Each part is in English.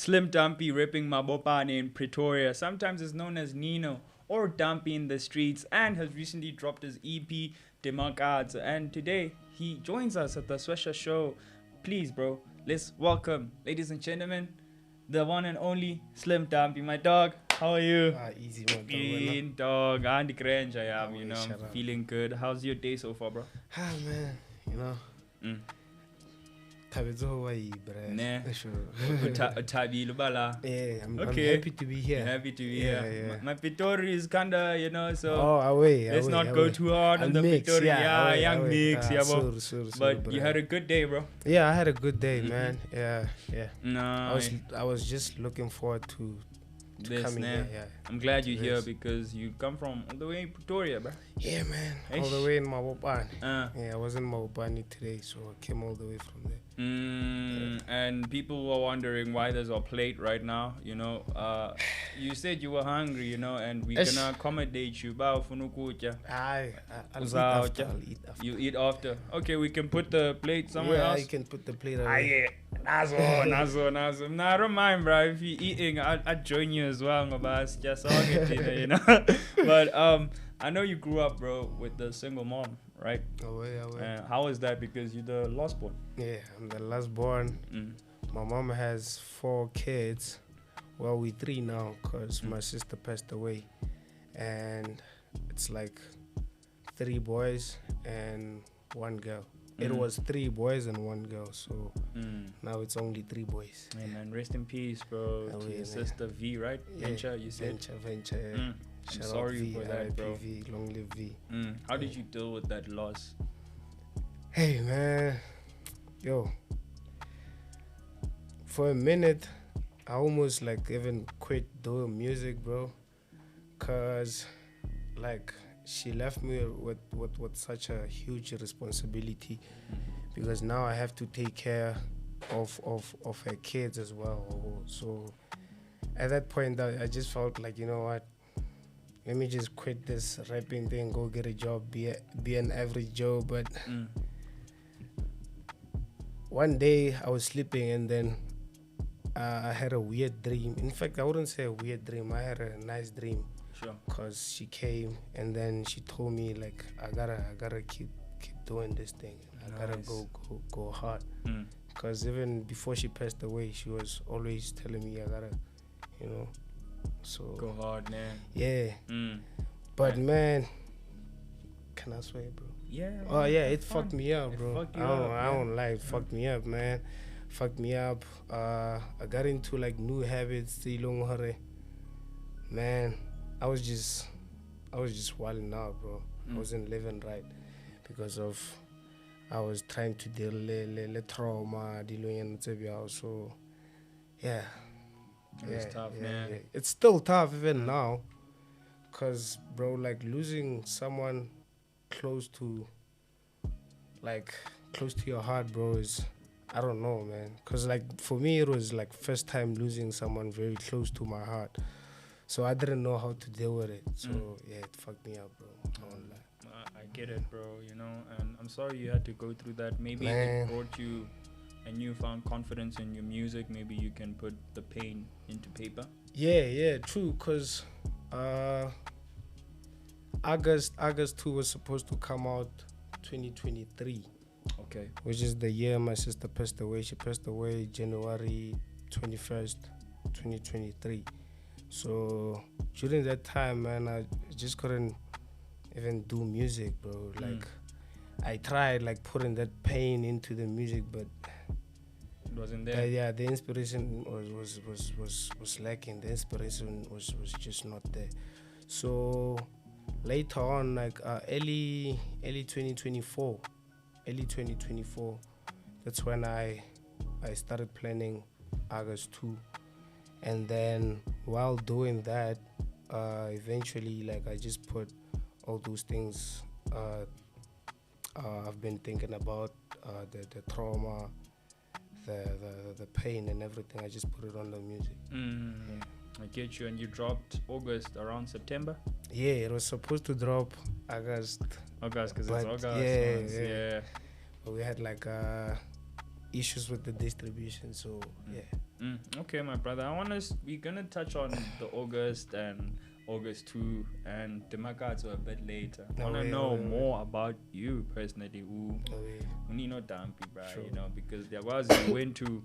Slim Dumpie ripping Mabopane in Pretoria. Sometimes is known as Nino or Dumpie in the streets, and has recently dropped his EP Dimato. And today he joins us at the Swisher Show. Please, bro, let's welcome, ladies and gentlemen, the one and only Slim Dumpie. My dog, how are you? Easy, my Green dog, Andy Grange, I am, Shut feeling good. How's your day so far, bro? man, Mm. Tabitho Hawaii, bruh. Nah. Sure. Tabile bala. Yeah, I'm Okay. happy to be here. Happy to be Yeah, here. yeah. My Pretoria is kinda, so away. let's not go too hard on the mix, Pretoria. Young away. mix, yeah, bro. Sorry, But you bruh. had a good day, bro. Yeah, I had a good day, Mhm. man. Yeah. No, I was just looking forward to this, coming nah. here. Yeah. I'm glad you're here Yes. because you come from all the way in Pretoria, bro. Yeah, man. Eish. All the way in Mabopane. Yeah, I was in Mabopane today, so I came all the way from there. and people were wondering why there's a plate right now. You said you were hungry, and we're Eish. gonna accommodate you. Ba ufuna ukutya. I'll eat Uzawutya. after. I'll eat after. You eat after. Okay, we can put the plate somewhere Yeah, else. you can put the plate Ah, away. yeah. Nazo. Nah, I don't mind, bro. If you're eating, I'll join you as well. It's just all good, But I know you grew up, bro, with the single mom, right? Away. How is that? Because you're the last born. Yeah, I'm the last born. My mom has 4 kids. Well, we 3 now because my sister passed away. And it's like 3 boys and 1 girl. It was 3 boys and 1 girl, so now it's only 3 boys. Hey, man, rest in peace, bro. Oh, To yeah, your man. sister V, right? Yeah, Venture, you said. Venture. I'm Shout out sorry V, for that, bro. V, long live V. How did you deal with that loss? Hey, man. Yo. For a minute, I almost like even quit doing music, bro. Cause like she left me with such a huge responsibility, because now I have to take care of her kids as well. So at that point I just felt like, you know what, let me just quit this rapping thing, go get a job, be an average Joe. But one day I was sleeping and then I had a weird dream. In fact, I wouldn't say a weird dream, I had a nice dream. Sure. Cause she came and then she told me like I gotta keep doing this thing. I gotta Nice. go hard. Cause even before she passed away, she was always telling me I gotta, So Go hard, man. yeah. But man, can I swear, bro? Yeah. Oh yeah, it fun. fucked me up, It bro. fucked you I don't, up, I yeah. don't lie, it fucked me up, man. Fucked me up. I got into like new habits. Man, I was just wilding out, bro. I wasn't living right because of I was trying to deal with trauma, dealing with so yeah. It was tough, man. Yeah. It's still tough even now, cause bro, like losing someone close to your heart, bro, is, I don't know, man. Cause like for me, it was like first time losing someone very close to my heart, so I didn't know how to deal with it. So yeah, it fucked me up, bro. I won't lie. I get it, bro, and I'm sorry you had to go through that. Maybe Man. it brought you a newfound confidence in your music. Maybe you can put the pain into paper. Yeah, true. Cause August 2 was supposed to come out 2023. Okay. Which is the year my sister passed away. She passed away January 21st, 2023. So during that time, man, I just couldn't even do music, bro. Like I tried like putting that pain into the music, but It wasn't there. the inspiration was lacking. The inspiration was just not there. So later on, like early 2024, that's when I started planning August 2. And then while doing that, eventually, like I just put all those things I've been thinking about, the trauma, the pain and everything. I just put it on the music. I get you. And you dropped August around September? Yeah, it was supposed to drop August. August, because But it's August. yeah. Yeah. But we had like issues with the distribution. So yeah. Okay, my brother. We're gonna touch on the August and August 2 and the Dimato a bit later. I wanna know more about you personally. Slim Dumpie, bro. Sure. You know, because there was you went to.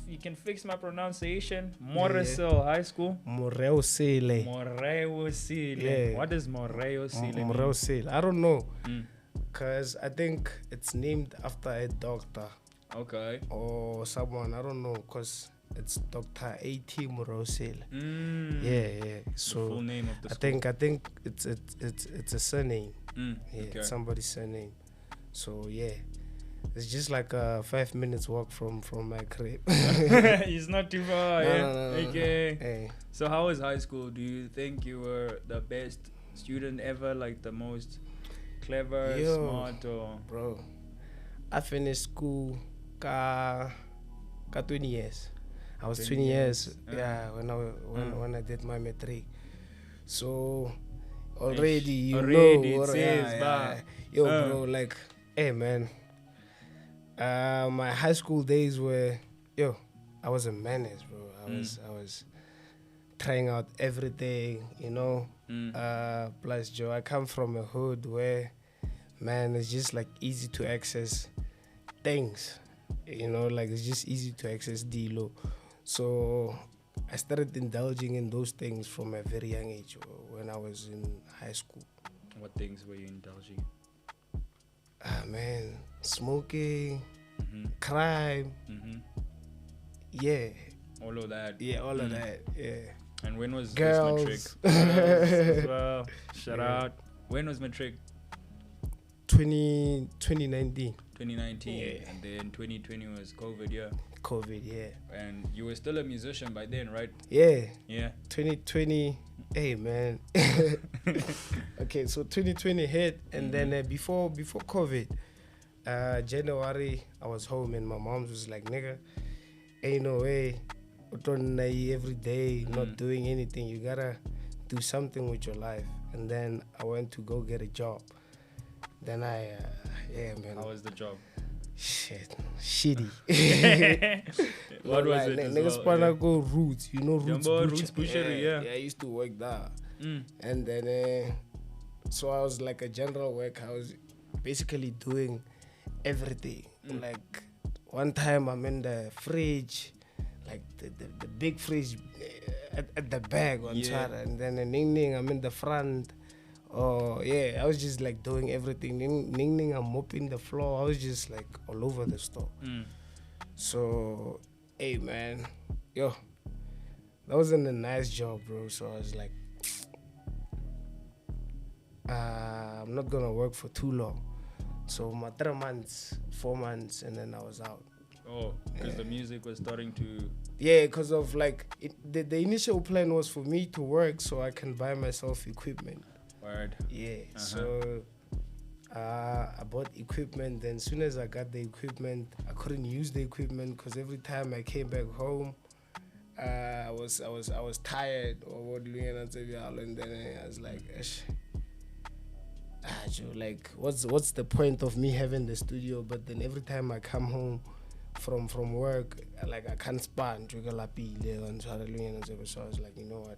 You can fix my pronunciation. Moresel High School. Moreosile. Moreosile. Yeah. What does Moreosile mean? Moreosile. I don't know. Because I think it's named after a doctor. Okay. Or someone. I don't know. Because it's Dr. A.T. Moreosile. Yeah. So the full name of the school. I think it's a surname. Yeah, Okay. it's somebody's surname. So yeah. It's just like a 5 minutes walk from my crib. It's not too far. No, Yeah. no. Okay. Hey. So how was high school? Do you think you were the best student ever, like the most clever, smart, or? Bro, I finished school ka 20 years. I was 20 years. Yeah, when I did my matric. So already you know. It says, Yo, bro, like, hey man. My high school days were, I was a menace, bro. I was trying out everything, you know. Plus, Joe, I come from a hood where, man, it's just like easy to access things, you know, like it's just easy to access D-Lo. So I started indulging in those things from a very young age when I was in high school. What things were you indulging? Man, smoking, crime, yeah. All of that. Yeah, all of that, yeah. And when was Girls. this matric? Girls as well. Shout out. When was matric? 2019. 2019. Yeah. And then 2020 was COVID, yeah. COVID, yeah. And you were still a musician by then, right? Yeah. Yeah. 2020, hey man. Okay, so 2020 hit, and then before COVID, January, I was home and my mom was like, nigga, ain't no way, every day, not doing anything. You gotta do something with your life. And then I went to go get a job. Then yeah, man. How was the job? Shitty. What was like, it? Niggas wanna go Roots, you know Roots. Roots Butchery, yeah. Yeah, I used to work there. And then, so I was like a general worker. I was basically doing everything. Like one time I'm in the fridge, like the big fridge at the back on top, and then Ning I'm in the front. Oh yeah, I was just like doing everything. Ning I'm mopping the floor. I was just like all over the store. So hey man, that wasn't a nice job, bro. So I was like, I'm not gonna work for too long. So my 3 months, 4 months, and then I was out. Oh, because the music was starting to... Yeah, because of like, the initial plan was for me to work so I can buy myself equipment. Word. Yeah, so I bought equipment. Then as soon as I got the equipment, I couldn't use the equipment because every time I came back home, I was tired or what, and then I was like, Joe, like what's the point of me having the studio? But then every time I come home from work, like I can't span. So I was like, you know what,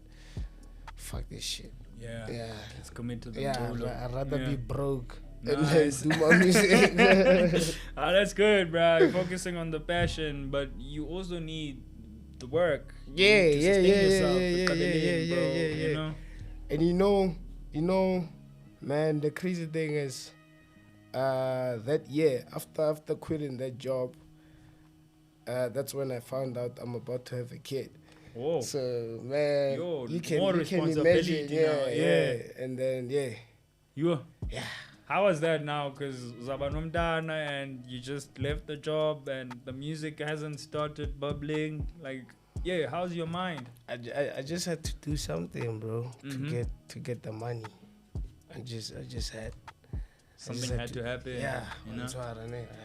fuck this shit. Yeah. Let's commit to the goal. I'd rather be broke nice. and do my music. That's good, bro. You're focusing on the passion, but you also need the work. Yeah. You know? And you know, man, the crazy thing is, that year after quitting that job, that's when I found out I'm about to have a kid. Whoa. So man, you can responsibility imagine, now. Yeah. And then Yeah. How was that now? Because Zabanomdana and you just left the job and the music hasn't started bubbling. Like, yeah, how's your mind? I just had to do something, bro, to get the money. I just had something had to happen. Yeah, you know? I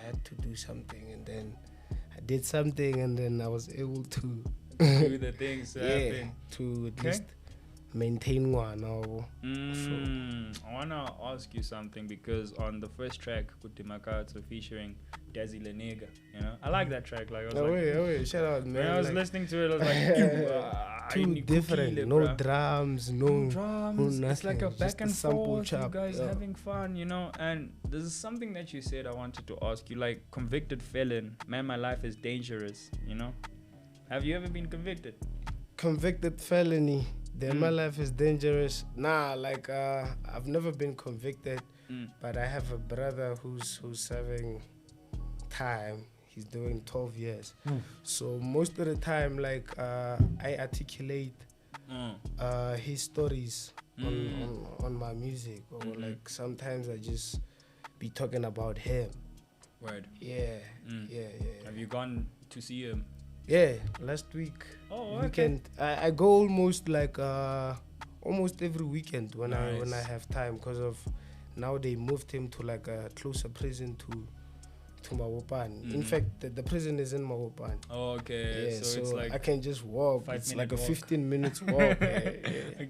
had to do something, and then I did something, and then I was able to do the things happen. To at least maintain one. I wanna ask you something, because on the first track with Dimato featuring Desi Lenega. You know, I like that track. Like I was Oh, like, wait, shout out, man. when I was like, listening to it, I was like, "Ew, too different. kukile, No bruh." drums, No no drums. no It's like a nothing, just back a and sample forth. You chop, guys yeah. having fun, you know. And there's something that you said I wanted to ask you. Like convicted felon, man, my life is dangerous. You know, have you ever been convicted? Convicted felony. Then my life is dangerous. Nah, like I've never been convicted, but I have a brother who's serving time. He's doing 12 years. So most of the time, like I articulate his stories on my music, or like sometimes I just be talking about him. Word. Yeah. Have you gone to see him? Yeah, last week. Oh, Weekend. I go almost like almost every weekend when I Nice. have time, because of now they moved him to like a closer prison to Mawopani. In fact, the prison is in Mawopani. Oh, okay. Yeah, So it's like I can just walk. 5 It's minute like a walk. 15 minutes walk. Yeah.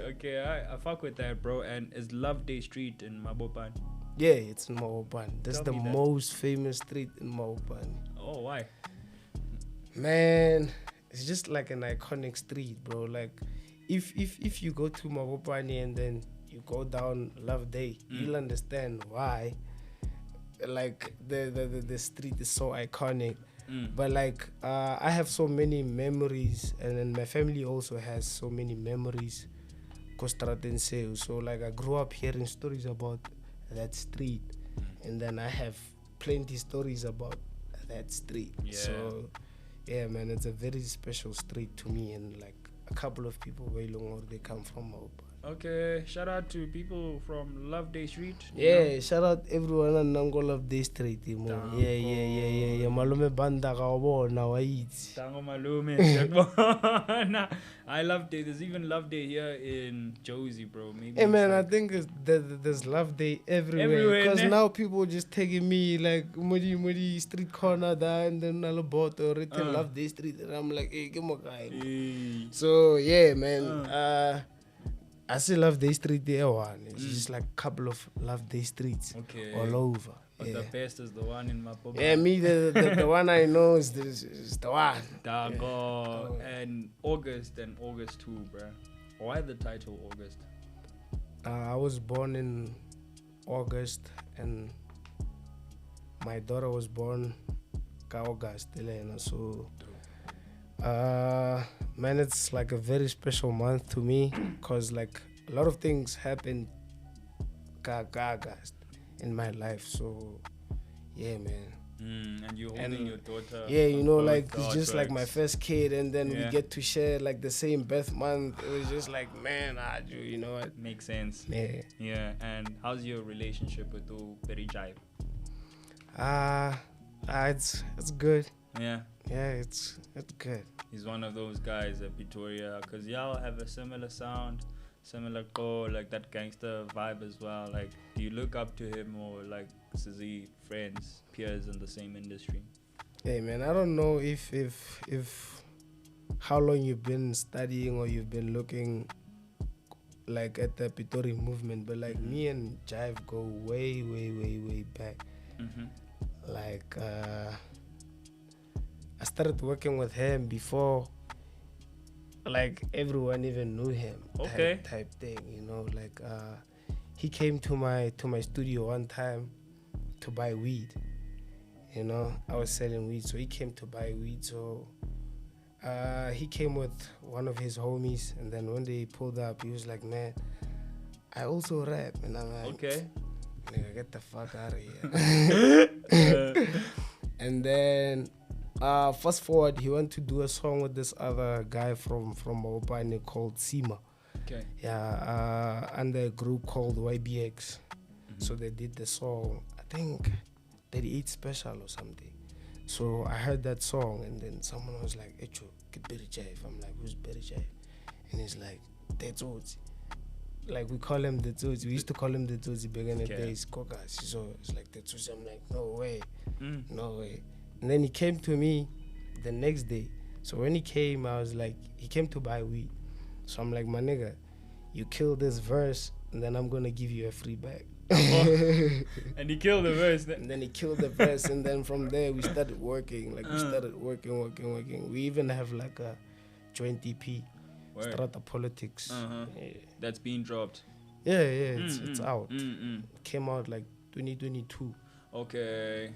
Okay. I fuck with that, bro. And is Love Day Street in Mabopan? Yeah, it's in Mawopani. That's Tell the me that. most famous street in Mawopani. Oh, why? Man, it's just like an iconic street, bro. Like if you go to Mawopani and then you go down Love Day, you'll understand why. Like the street is so iconic. But like I have so many memories, and then my family also has so many memories. So like I grew up hearing stories about that street, and then I have plenty stories about that street. Yeah. So yeah, man, it's a very special street to me, and like a couple of people way long they come from Mawopani. Okay, shout out to people from Love Day Street. Yeah, shout out everyone on Nangol of Day Street. Yeah. Malume banda ka bona wa itse. Tango Malume. Nah, I love Day. There's even Love Day here in Josie, bro. Maybe. Hey man, I it's think there's Love Day everywhere. Everywhere, Because ne? now people just taking me like Mudi street corner there, and then Alaboto written Love Day Street, and I'm like, hey, give me a guy. Hey. So yeah, man. I still love Day Street there one. It's just like a couple of Love Day Streets all over. But the best is the one in Mapoba. Yeah, me the one I know is the one. Dago. And August 2, bruh. Why the title August? I was born in August, and my daughter was born August. So man, it's like a very special month to me, because like a lot of things happened August in my life. So yeah, man. And you're holding your daughter. Yeah, you know, both like it's just like artworks. my first kid, and then we Yeah. get to share like the same birth month. It was just like, man, you know what? Makes sense. Yeah. Yeah. And how's your relationship with Berry Jive? It's good. Yeah. Yeah, it's good. He's one of those guys at Pretoria, because y'all have a similar sound, similar core, like that gangster vibe as well. Like, do you look up to him, or like, is he friends, peers in the same industry? Hey man, I don't know if how long you've been studying or you've been looking like at the Pretoria movement, but like me and Jive go way back. Like I started working with him before like everyone even knew him. Okay. Type thing, you know, like he came to my studio one time to buy weed. You know, I was selling weed, so he came to buy weed. So he came with one of his homies, and then when they pulled up, he was like, man, I also rap. And I'm like, Okay. nigga, get the fuck out of here. And then fast forward, he went to do a song with this other guy from Mawopani called Sima. Okay. Yeah, under a group called YBX. So they did the song, I think 38 Special or something. So I heard that song, and then someone was like, Echo, get Berry Jive. I'm like, who's Berry Jive? And he's like, that's Oti. Like, we call him the Oti. We used to call him the Oti back in the days, Kokas. So it's like, the Oti. I'm like, no way. No way. And then he came to me the next day. So when he came, I was like, he came to buy weed. So I'm like, my nigga, you kill this verse, and then I'm gonna give you a free bag. And he killed the verse. And then he killed the verse, and then from there we started working. Like we started working. We even have like a joint EP, Strata Politics. Yeah. That's being dropped. Yeah, it's out. It came out like 2022. Okay,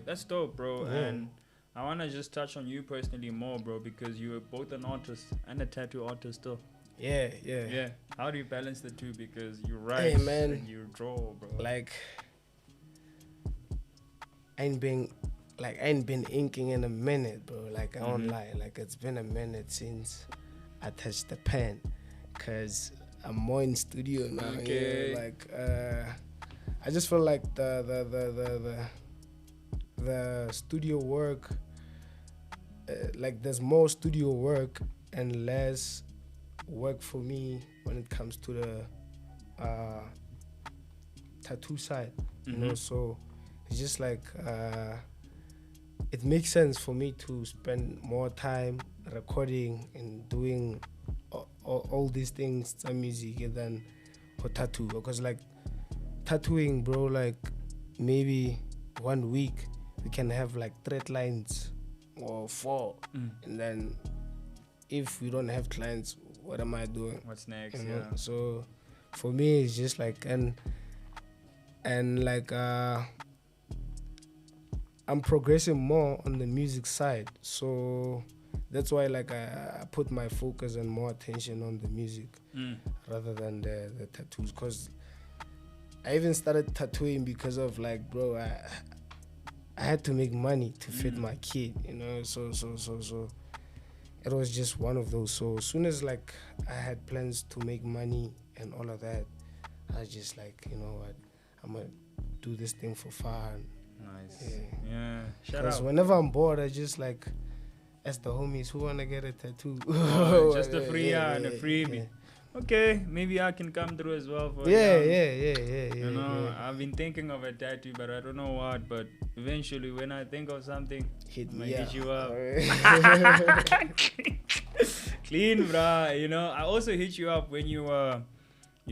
that's dope, bro. Yeah. And I wanna just touch on you personally more, bro, because you're both an artist and a tattoo artist still. Yeah. How do you balance the two? Because you write and you draw, bro. Like I ain't been inking in a minute, bro. Like I won't lie. Like it's been a minute since I touched the pen, cause I'm more in studio now. Okay. You know, like I just feel like the studio work, like there's more studio work and less work for me when it comes to the tattoo side. You know, so it's just like it makes sense for me to spend more time recording and doing all these things, some music, than for tattoo. Because like tattooing, bro, like maybe 1 week we can have like 3 clients or 4, and then if we don't have clients, what am I doing? What's next? You know? Yeah. So for me, it's just like and like I'm progressing more on the music side, so that's why like I put my focus and more attention on the music rather than the tattoos. Cause I even started tattooing because of like, bro, I had to make money to feed my kid, you know. So it was just one of those. So as soon as like I had plans to make money and all of that, I was just like, you know what, I'm gonna do this thing for fun. Nice. Yeah. Shout Because out. whenever I'm bored, I just like ask the homies who wanna get a tattoo. Just a free and a freebie. Yeah. Okay, maybe I can come through as well for Yeah. You know, I've been thinking of a tattoo, but I don't know what. But eventually, when I think of something, Hit I'm me gonna up. hit you up. Clean, bruh. You know, I also hit you up when you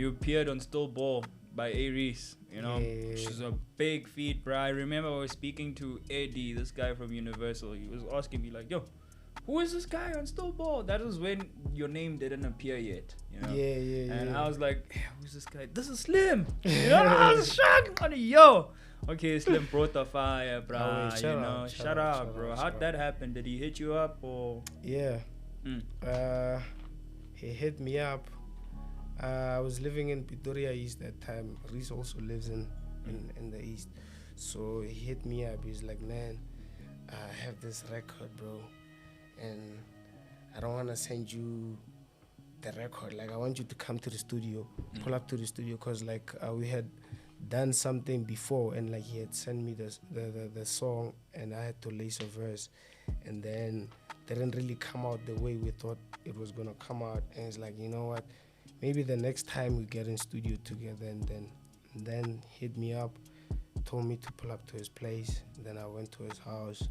appeared on Still Ball by A-Reece. You know, which is a big feat, bruh. I remember I was speaking to Eddie, this guy from Universal. He was asking me like, "Yo, who is this guy on Still Ball?" That was when your name didn't appear yet. You know? Yeah. And I was like, hey, who's this guy? This is Slim. You know, I was shocked. I'm like, yo. Okay, Slim brought the fire, bro. Shout out, bro. How'd that happen? Did he hit you up or? Yeah. He hit me up. I was living in Pretoria East that time. Reese also lives in the East. So he hit me up. He's like, man, I have this record, bro. And I don't want to send you the record. Like, I want you to come to the studio, pull up to the studio, because like we had done something before, and like he had sent me the song, and I had to lace a verse, and then didn't really come out the way we thought it was gonna come out. And it's like, you know what, maybe the next time we get in studio together. And then hit me up, told me to pull up to his place. Then I went to his house.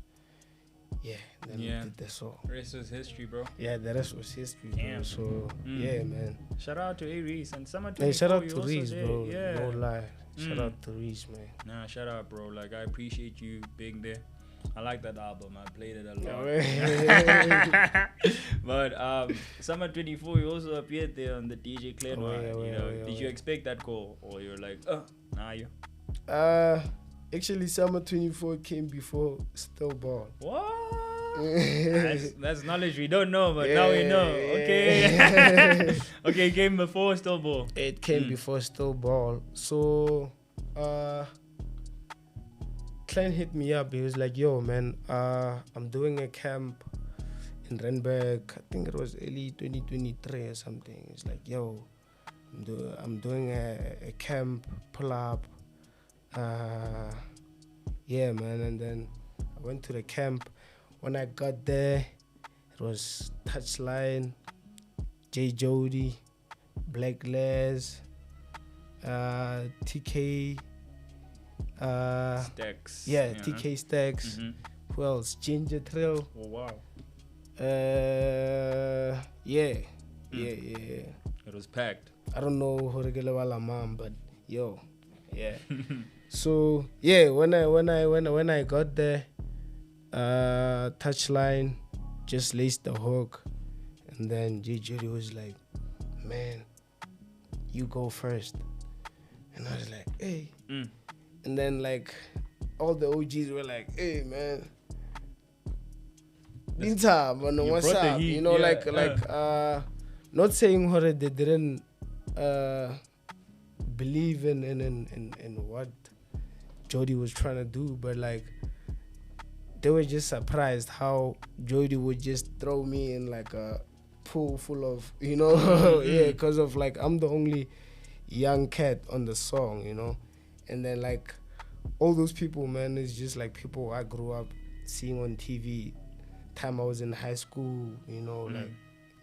Yeah, then we did the song. The rest was history, bro. Yeah, the rest was history, bro. Damn. So yeah, man. Shout out to A-Reece and Summer 24. Hey, shout out you to also Reese, did. bro. Yeah. No lie. Shout out to Reese, man. Nah, shout out, bro. Like, I appreciate you being there. I like that album. I played it a lot. But Summer 24, you also appeared there on the DJ Clan one. Did you expect that call, or you're like, nah, you? Actually, Summer 24 came before Still Ball. What? that's knowledge we don't know, but now we know. Okay. Okay, it came before Still Ball. It came before Still Ball. So, Klein hit me up. He was like, yo, man, I'm doing a camp in Randburg. I think it was early 2023 or something. It's like, yo, I'm doing a camp, pull up. Yeah, man. And then I went to the camp. When I got there, it was Touchline, J Jody, Black Les, TK, Stacks. yeah, TK Stacks. Who else? Ginger Trail. Oh wow. Yeah. It was packed. I don't know who regular wala mom, but yo, Yeah. So yeah, when I got there, Touchline just laced the hook, and then J Judy was like, "Man, you go first," and I was like, "Hey," and then like all the OGs were like, "Hey, man, what's up?" Heat, You know, yeah, not saying horror they didn't believe in what Jody was trying to do, but like they were just surprised how Jody would just throw me in like a pool full of, you know, yeah, because of like I'm the only young cat on the song, you know, and then like all those people, man, it's just like people I grew up seeing on TV time I was in high school, you know, like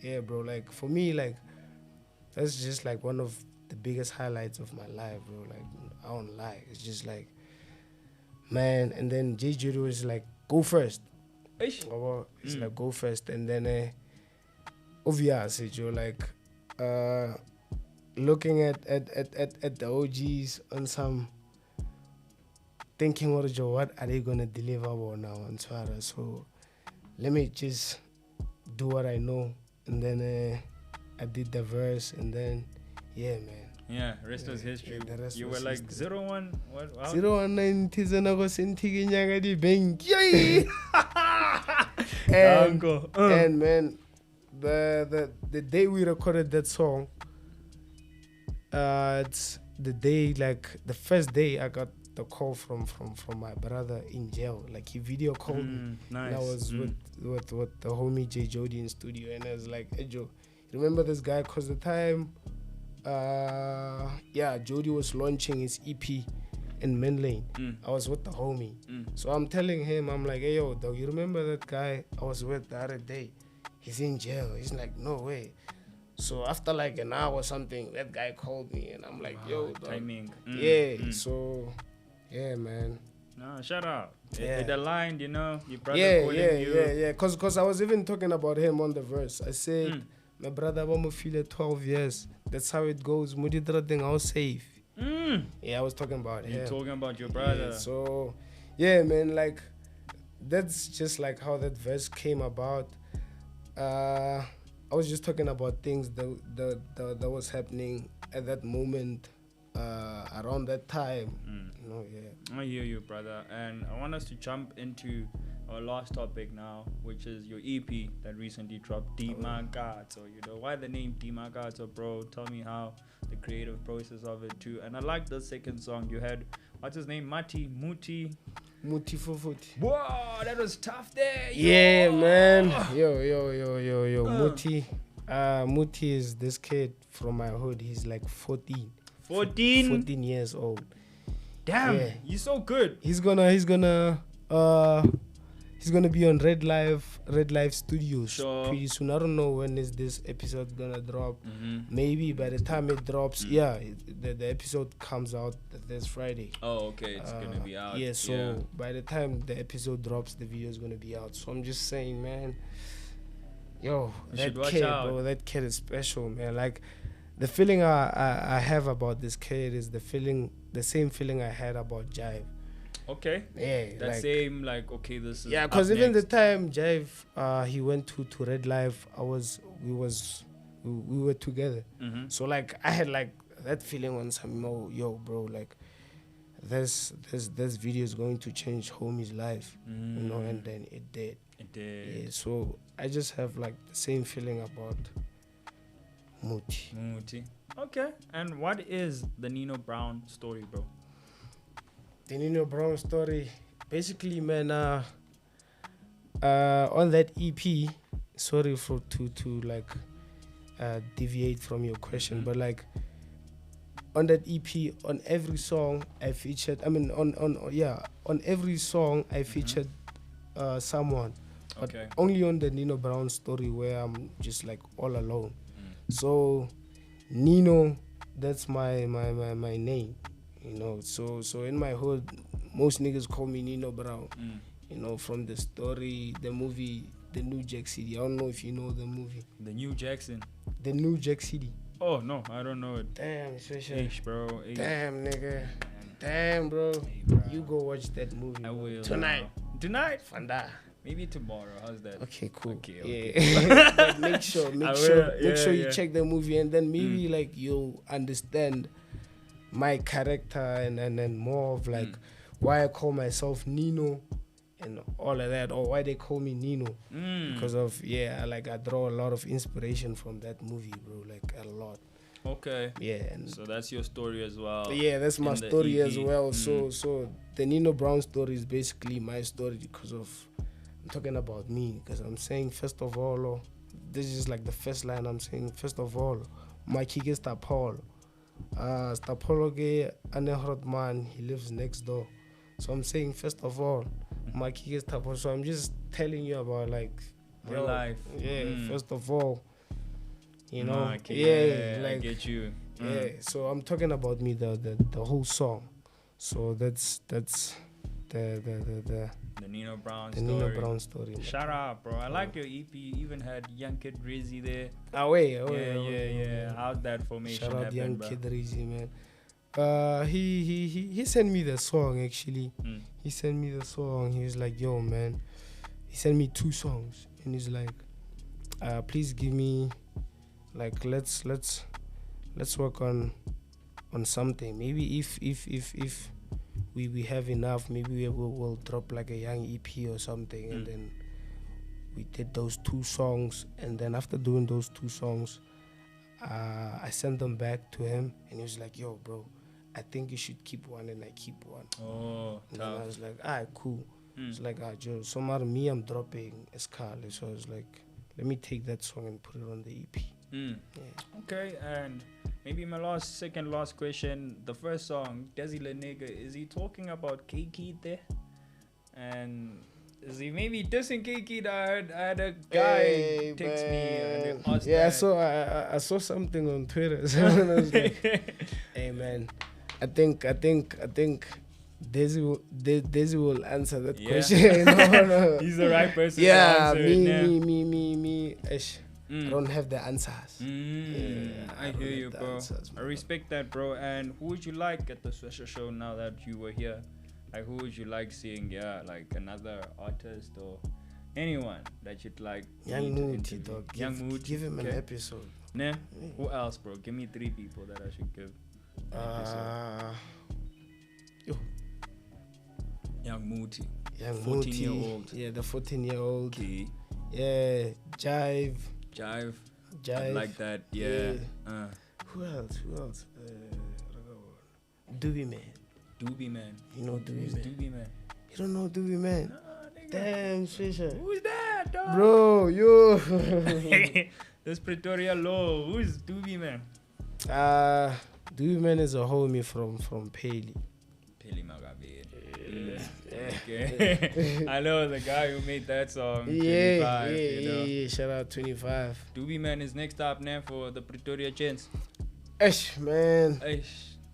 yeah, bro, like for me, like that's just like one of the biggest highlights of my life, bro. Like I don't lie, it's just like, man. And then J Judy was like, go first. Ish. It's like go first, and then obviously you're like looking at the OGs on some thinking, what are they gonna deliver now on Twitter? So let me just do what I know, and then I did the verse, and then yeah, man. Yeah, rest was history. The rest You was were like history. 01. What? Wow. 019 tizana ko sentiki nyanga di bank. Uncle. And man, the day we recorded that song, it's the day, like the first day I got the call from my brother in jail. Like he video called me. Nice. And I was with the homie J Jody in studio, and I was like, hey Joe, remember this guy? Cause the time Jody was launching his EP in Main Lane. I was with the homie. So I'm telling him, I'm like, hey yo, dog, you remember that guy I was with the other day? He's in jail. He's like, no way. So after like an hour or something, that guy called me, and I'm like, yo, dog. Timing. So yeah, man. No, shut up. Yeah. It aligned, you know. Your brother calling you. Yeah. Cause I was even talking about him on the verse. I said, my brother won't feel 12 years. That's how it goes. Mudidra thing, I was safe. Yeah, I was talking about him. You're talking about your brother. Yeah, so yeah, man, like that's just like how that verse came about. I was just talking about things that was happening at that moment, around that time. You know, yeah. I hear you, brother. And I want us to jump into our last topic now, which is your EP that recently dropped, Dimato. You know, why the name Dimato, bro? Tell me how the creative process of it too. And I like the second song you had. What's his name? Muti Fufuti. Whoa, that was tough there. Yeah, man. Yo. Muti. Muti is this kid from my hood. He's like 14 years old. Damn, yeah. You're so good. He's gonna be on Red Live Studios pretty soon. I don't know when is this episode gonna drop. Maybe by the time it drops, the episode comes out this Friday. Oh, okay, it's gonna be out. Yeah, so by the time the episode drops, the video is gonna be out. So I'm just saying, man, yo, that kid, bro, that kid is special, man. Like the feeling I have about this kid is the same feeling I had about Jive. Okay. Yeah. That like, same, like, okay, this is. Yeah, because even the time Jive, he went to Red Live, we were together. So like I had like that feeling on some, yo, bro, like this video is going to change homie's life, you know, and then it did. Yeah. So I just have like the same feeling about Muti. Okay. And what is the Nino Brown story, bro? The Nino Brown story, basically, man, on that EP, sorry to like deviate from your question, but like on that EP, on every song I featured, on every song I featured someone, but only on the Nino Brown story where I'm just like all alone. So Nino, that's my name. You know, so in my hood, most niggas call me Nino Brown. You know, from the story, the movie, The New Jack City. I don't know if you know the movie. The New Jackson. The New Jack City. Oh no, I don't know it. Damn, Swisher. Bro. Damn, nigga. Damn, bro. Hey, bro. You go watch that movie. I bro. will. Tonight. Tonight? Fanda. Maybe tomorrow. How's that? Okay, cool. Okay. Yeah. But make sure Yeah, you check the movie, and then maybe like you'll understand my character and then more of like why I call myself Nino and all of that, or why they call me Nino. Because of I draw a lot of inspiration from that movie, bro. Like a lot. Okay. Yeah. And So that's your story as well. yeah, that's my in the story EP. as well. So the Nino Brown story is basically my story because of I'm talking about me. Because I'm saying first of all, this is like the first line. I'm saying first of all, my kid is Stapolo. Stapolo ge ane man. He lives next door. So I'm saying first of all, my kid is Stapolo. So I'm just telling you about like Real life. Yeah. First of all. You know, I get you. Yeah, so I'm talking about me, the whole song. So that's the Nino Brown the story. Nino Brown story. Shout out, bro. I like your EP. You even had Young Kid Rizzy there. Yeah. How'd that formation Shout out happen, Young bro? Kid Rizzy, man. He sent me the song actually. He sent me the song. He was like, yo, man. He sent me 2 songs, and he's like, please give me, like, let's work on something. Maybe if we have enough, maybe we'll drop like a young EP or something. And then we did those 2 songs, and then after doing those 2 songs, I sent them back to him, and he was like, yo, bro, I think you should keep one. And I keep one. Oh, And tough. then I was like, alright, cool. It's like, Joe, some out of me, I'm dropping Escala. So I was like, let me take that song and put it on the EP. Yeah. Okay, and maybe my second last question. The first song, Desi La Nigga, is he talking about K-Kid there? And is he maybe dissing K-Kid? I had a guy text me and asked that. I saw something on Twitter. So I was like, hey man, I think Desi will answer that question. No. He's the right person to Yeah, answer it now. me. I don't have the answers. I hear you, bro. I respect that, bro. And who would you like at the Swisher Show now that you were here? Like, who would you like seeing? Yeah, like another artist or anyone that you'd like. Young to Moody, interview? dog. Young Moody. Give him an episode. Nah. Who else, bro? Give me 3 people that I should give. An episode. Young Moody. Young 14-year-old. Yeah, the 14-year-old. Okay. Yeah, Jive. I like that. Yeah. Who else? Doobie Man. Doobie Man. You know Who's Doobie Man? Doobie Man? You don't know Doobie Man? Nah, nigga. Damn, Swisher. Who's that, dog? Bro, yo. This Pretoria law. Who's Doobie Man? Doobie Man is a homie from Paley. Peli Magabe. Okay. I know the guy who made that song. 25, you know. Yeah. Shout out 25. Doobie Man is next up now for the Pretoria Gents. Man.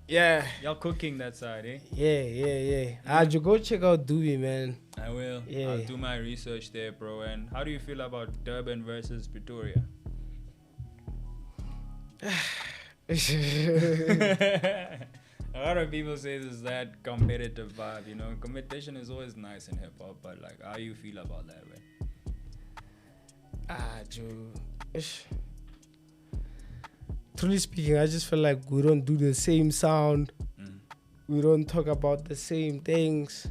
Yeah. Y'all cooking that side, eh? Yeah. You go check out Doobie Man. I will. Yeah. I'll do my research there, bro. And how do you feel about Durban versus Pretoria? A lot of people say there's that competitive vibe, you know. Competition is always nice in hip hop, but like, how you feel about that, man? Joe. Truly speaking, I just feel like we don't do the same sound. We don't talk about the same things.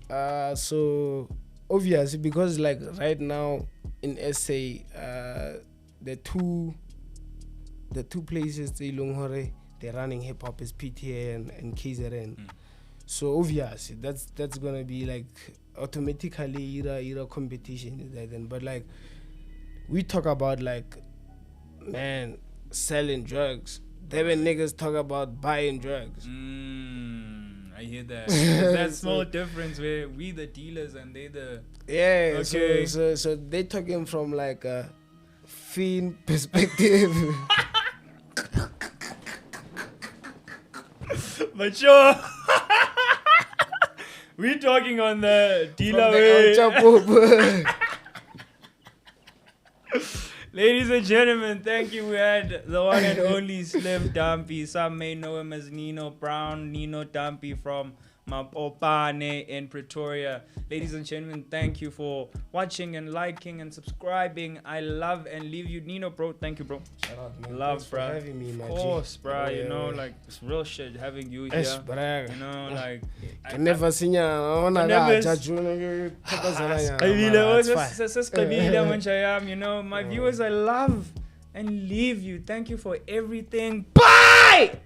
So obviously, because like right now in SA, the two places they're running hip hop is PTA and KZN. So obviously that's gonna be like automatically either competition then. But like we talk about like, man, selling drugs. Devin niggas talk about buying drugs. I hear that. There's that small difference where we the dealers and they the... Yeah, okay. So they talking from like a fiend perspective. But sure. We talking on the dealer way. Ladies and gentlemen, thank you. We had the one and only Slim Dumpie. Some may know him as Nino Brown, Nino Dumpie from Mapopane in Pretoria. Ladies and gentlemen, thank you for watching and liking and subscribing. I love and leave you. Nino, bro, thank you, bro. Shout out, man. Love, Thanks for bro. having me, Of course, bro. Oh, you know, yeah. like, it's real shit having you Yes, here. bro. You know, like... I never seen ya. I never you know, my viewers, I love and leave you. Thank you for everything. Bye!